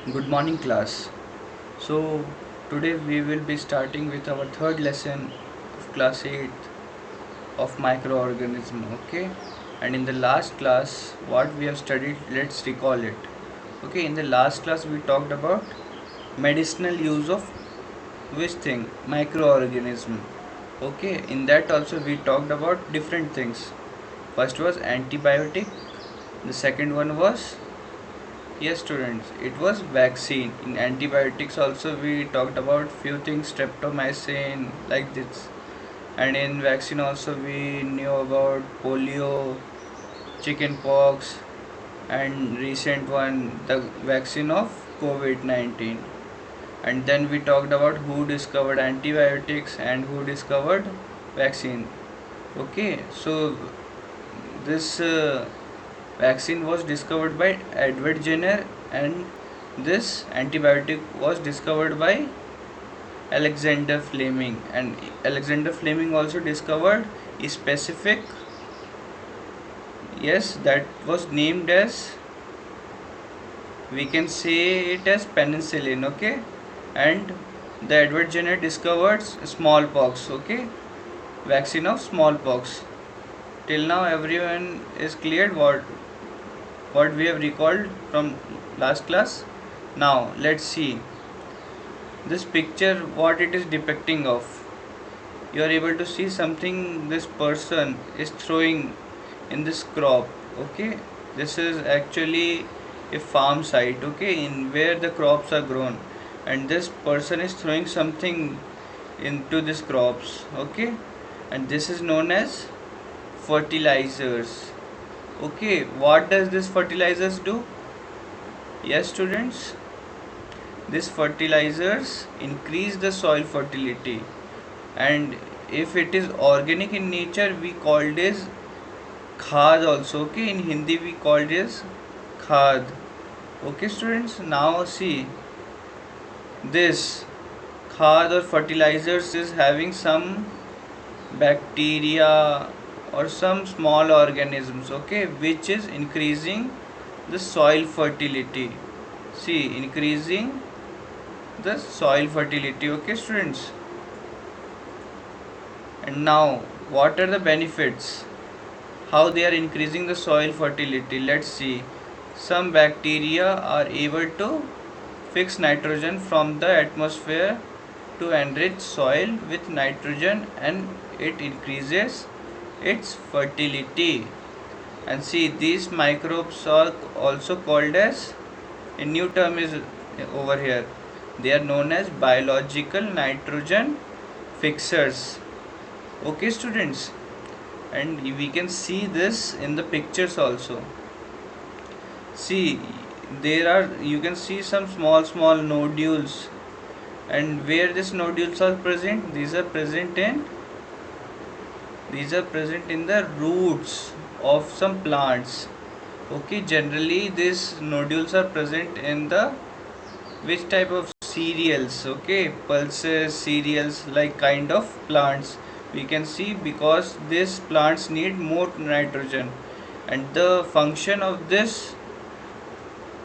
Good morning, class. So, today we will be starting with our third lesson of class 8 of microorganism. Okay, and in the last class, what we have studied, let's recall it. Okay, in the last class, we talked about medicinal use of which thing? Microorganism. Okay, in that also we talked about different things. First was antibiotic, the second one was, yes, students, it was vaccine. In antibiotics also we talked about few things, streptomycin, like this. And in vaccine also we knew about polio, chickenpox, and recent one, the vaccine of COVID-19. And then we talked about who discovered antibiotics and who discovered vaccine. Okay, so this vaccine was discovered by Edward Jenner, and this antibiotic was discovered by Alexander Fleming. And Alexander Fleming also discovered a specific, yes, that was named as, we can say it as penicillin. Okay, and the Edward Jenner discovered smallpox. Okay, vaccine of smallpox. Till now everyone is cleared what we have recalled from last class. Now let's see this picture, what it is depicting of. You are able to see something this person is throwing in this crop. Okay, this is actually a farm site, okay, in where the crops are grown, and this person is throwing something into these crops. Okay, and this is known as fertilizers. Okay, what does this fertilizers do? Yes, students, these fertilizers increase the soil fertility, and if it is organic in nature we call this khad also. Okay, in Hindi we call this khad. Okay, students, now see, this khad or fertilizers is having some bacteria or some small organisms, okay, which is increasing the soil fertility. See, increasing the soil fertility. Okay, students, and now what are the benefits, how they are increasing the soil fertility? Let's see. Some bacteria are able to fix nitrogen from the atmosphere to enrich soil with nitrogen, and it increases its fertility. And see, these microbes are also called as, a new term is over here, they are known as biological nitrogen fixers. Okay, students, and we can see this in the pictures also. See, there are, you can see some small nodules, and where these nodules are present, these are present in the roots of some plants. Okay, generally these nodules are present in the which type of cereals? Okay, pulses, cereals, like kind of plants we can see, because these plants need more nitrogen, and the function of this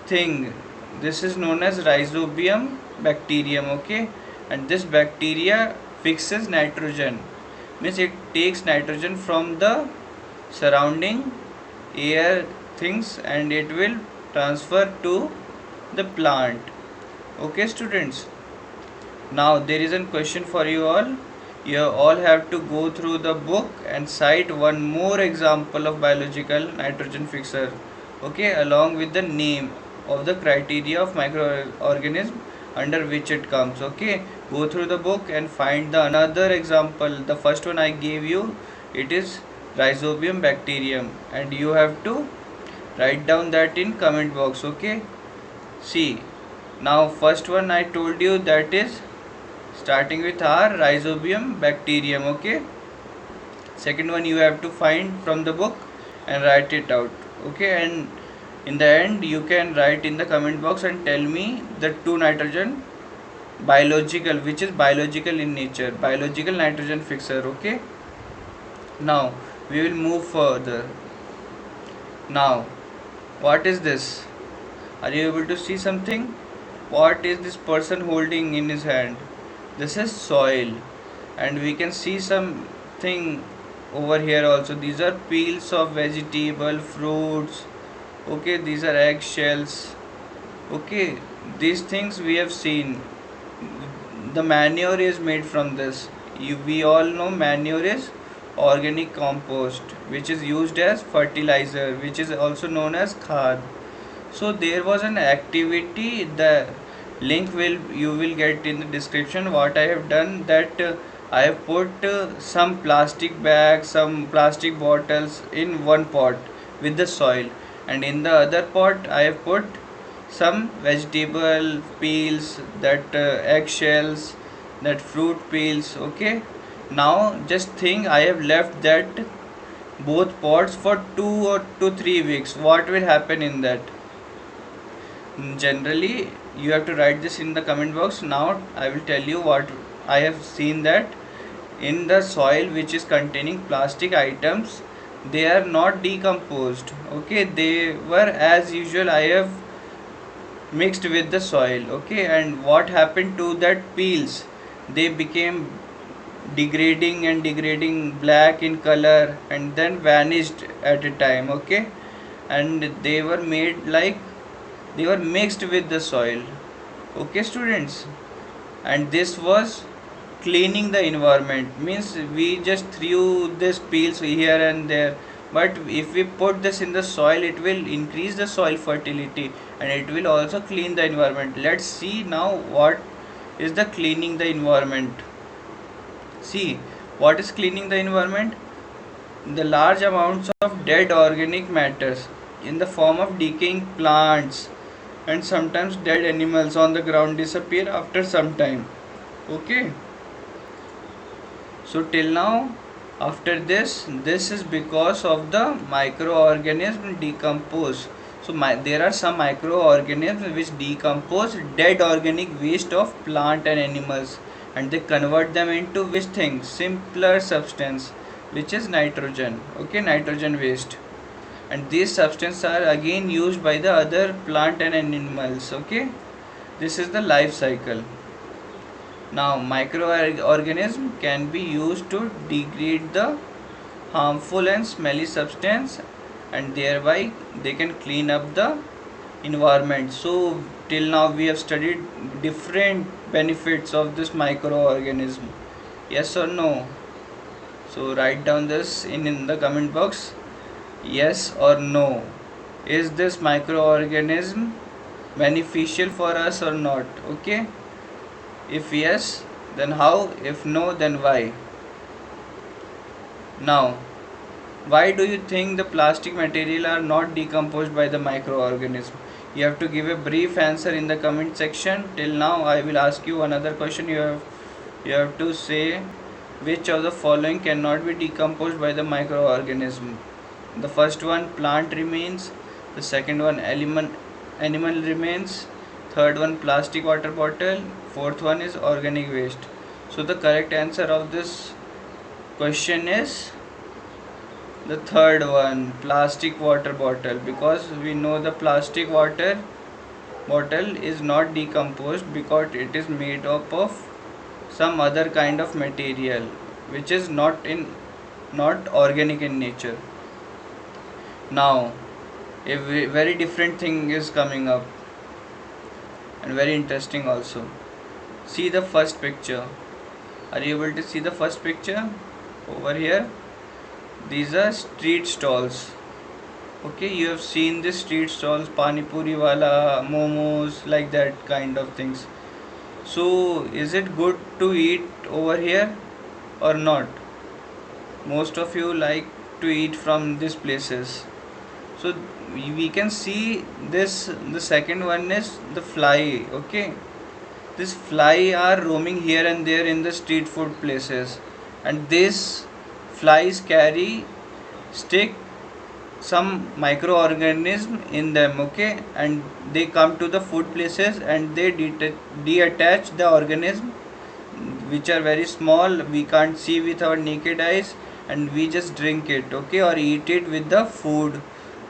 thing, this is known as rhizobium bacterium. Okay, and this bacteria fixes nitrogen, means it takes nitrogen from the surrounding air things and it will transfer to the plant. Okay, students, now there is a question for you all. You all have to go through the book and cite one more example of biological nitrogen fixer. Okay, along with the name of the criteria of microorganism under which it comes. Okay, go through the book and find the another example. The first one I gave you, it is rhizobium bacterium, and you have to write down that in comment box. Okay, see, now first one I told you, that is starting with R, rhizobium bacterium. Okay, second one you have to find from the book and write it out. Okay, and in the end you can write in the comment box and tell me the two nitrogen biological, which is biological in nature, biological nitrogen fixer. Okay, now we will move further. Now what is this? Are you able to see something? what is this person holding in his hand? This is soil. And we can see something over here also. These are peels of vegetable, fruits. Okay, these are eggshells. Okay, these things we have seen. The manure is made from this. We all know manure is organic compost, which is used as fertilizer, which is also known as khad. So there was an activity. The link will you will get in the description. What I have done, that I have put some plastic bags, some plastic bottles in one pot with the soil, and in the other pot I have put some vegetable peels, that eggshells, that fruit peels. Okay, now just think, I have left that both pots for 2 or 3 weeks. What will happen in that? Generally, you have to write this in the comment box. Now I will tell you what I have seen, that in the soil which is containing plastic items, they are not decomposed. Okay, they were as usual. I have mixed with the soil. Okay, and what happened to that peels? They became degrading black in color, and then vanished at a time. Okay, and they were made like they were mixed with the soil. Okay, students, and this was cleaning the environment. Means we just threw this peels here and there, but if we put this in the soil, it will increase the soil fertility, and it will also clean the environment. Let's see now what is the cleaning the environment. See, what is cleaning the environment? The large amounts of dead organic matters in the form of decaying plants and sometimes dead animals on the ground disappear after some time. Okay, so till now, after this is because of the microorganism decompose. So there are some microorganisms which decompose dead organic waste of plant and animals, and they convert them into which thing? Simpler substance, which is nitrogen. Okay, nitrogen waste, and these substances are again used by the other plant and animals. Okay, this is the life cycle. Now microorganism can be used to degrade the harmful and smelly substance, and thereby they can clean up the environment. So till now we have studied different benefits of this microorganism. Yes or no? So write down this in the comment box. Yes or no? Is this microorganism beneficial for us or not? Okay, if yes, then how? If no, then why? Now, why do you think the plastic material are not decomposed by the microorganism? You have to give a brief answer in the comment section. Till now I will ask you another question. You have to say which of the following cannot be decomposed by the microorganism. The first one, plant remains. The second one, animal remains. Third one, plastic water bottle. Fourth one is organic waste. So the correct answer of this question is the third one, plastic water bottle, because we know the plastic water bottle is not decomposed because it is made up of some other kind of material which is not organic in nature. Now a very different thing is coming up, and very interesting also. See the first picture. Are you able to see the first picture over here? These are street stalls. Okay, you have seen the street stalls, pani puri wala, momos, like that kind of things. So is it good to eat over here or not? Most of you like to eat from these places. So we can see this. The second one is the fly. Okay, this fly are roaming here and there in the street food places, and these flies carry stick some microorganism in them. Okay, and they come to the food places and they detach the organism which are very small, we can't see with our naked eyes, and we just drink it. Okay, or eat it with the food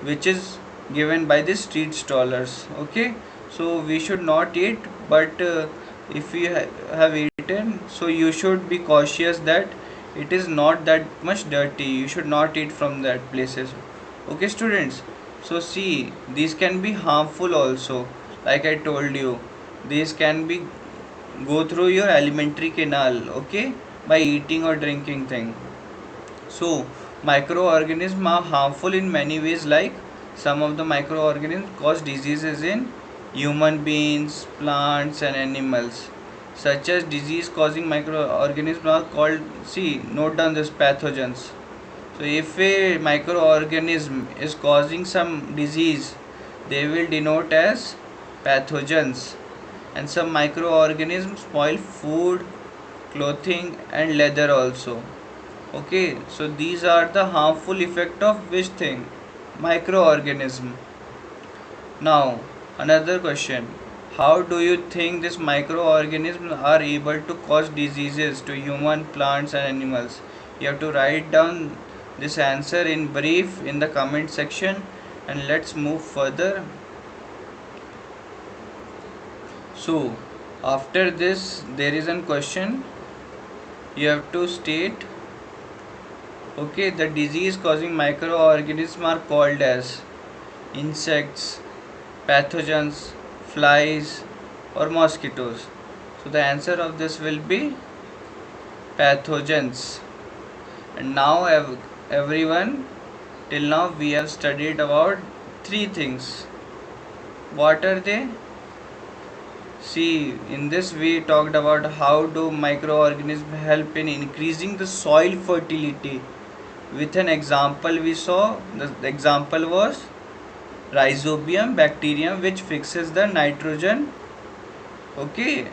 which is given by the street stallers. Okay, so we should not eat. But if we have eaten, so you should be cautious that it is not that much dirty. You should not eat from that places. Okay, students. So see, these can be harmful also. Like I told you, these can be go through your alimentary canal. Okay, by eating or drinking thing. So, microorganisms are harmful in many ways, like some of the microorganisms cause diseases in human beings, plants, and animals. Such as disease causing microorganisms are called, see, note down this pathogens. So, if a microorganism is causing some disease, they will denote as pathogens. And some microorganisms spoil food, clothing, and leather also. Okay, so these are the harmful effect of which thing? Microorganism. Now, another question. How do you think these microorganisms are able to cause diseases to human, plants and animals? You have to write down this answer in brief in the comment section, and let's move further. So, after this there is a question you have to state. Okay, the disease causing microorganisms are called as insects, pathogens, flies, or mosquitoes. So the answer of this will be pathogens. And now everyone, till now we have studied about three things. What are they? See, in this we talked about how do microorganisms help in increasing the soil fertility. With an example we saw, the example was rhizobium bacterium, which fixes the nitrogen. Okay,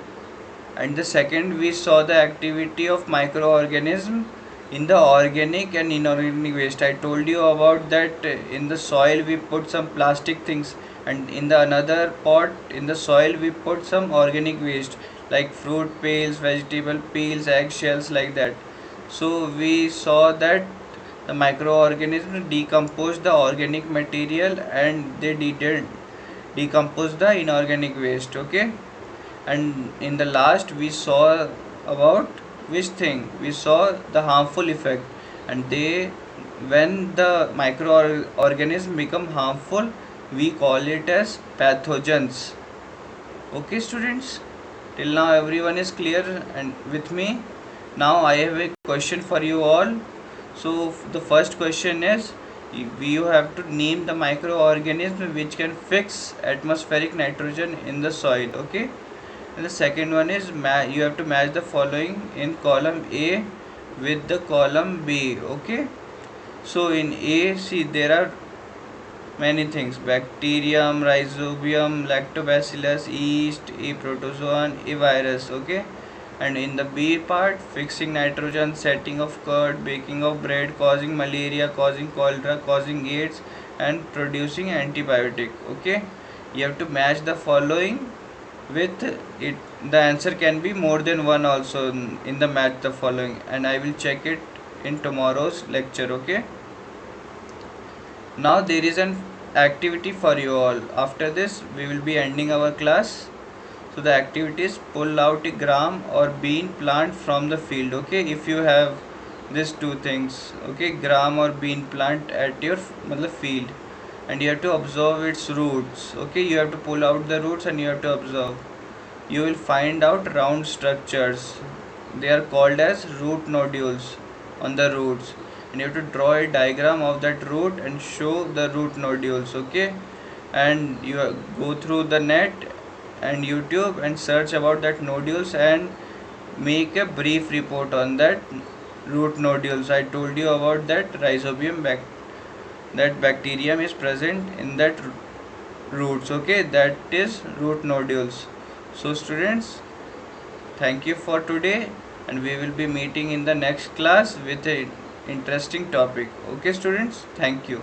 and the second we saw the activity of microorganism in the organic and inorganic waste. I told you about that. In the soil we put some plastic things, and in the another pot in the soil we put some organic waste like fruit peels, vegetable peels, eggshells, like that. So we saw that the microorganisms decompose the organic material and they decompose the inorganic waste. Okay, and in the last we saw about which thing? We saw the harmful effect, and they, when the microorganism become harmful, we call it as pathogens. Okay, students, till now everyone is clear and with me. Now I have a question for you all. So the first question is, you have to name the microorganism which can fix atmospheric nitrogen in the soil. Okay, and the second one is you have to match the following in column A with the column B. Okay, so in A, see, there are many things: bacterium, rhizobium, lactobacillus, yeast, a protozoan, a virus. Okay, and in the B part, fixing nitrogen, setting of curd, baking of bread, causing malaria, causing cholera, causing AIDS, and producing antibiotic. Okay, you have to match the following with it. The answer can be more than one also in the match the following, and I will check it in tomorrow's lecture. Okay, now there is an activity for you all. After this we will be ending our class. So the activity is pull out a gram or bean plant from the field. Okay, if you have these two things, okay, gram or bean plant at your field, and you have to observe its roots. Okay, you have to pull out the roots and you have to observe. You will find out round structures. They are called as root nodules on the roots, and you have to draw a diagram of that root and show the root nodules. Okay, and you go through the net and YouTube and search about that nodules and make a brief report on that root nodules. I told you about that rhizobium that bacterium is present in that roots. Okay, that is root nodules. So students, thank you for today, and we will be meeting in the next class with a interesting topic. Okay students, thank you.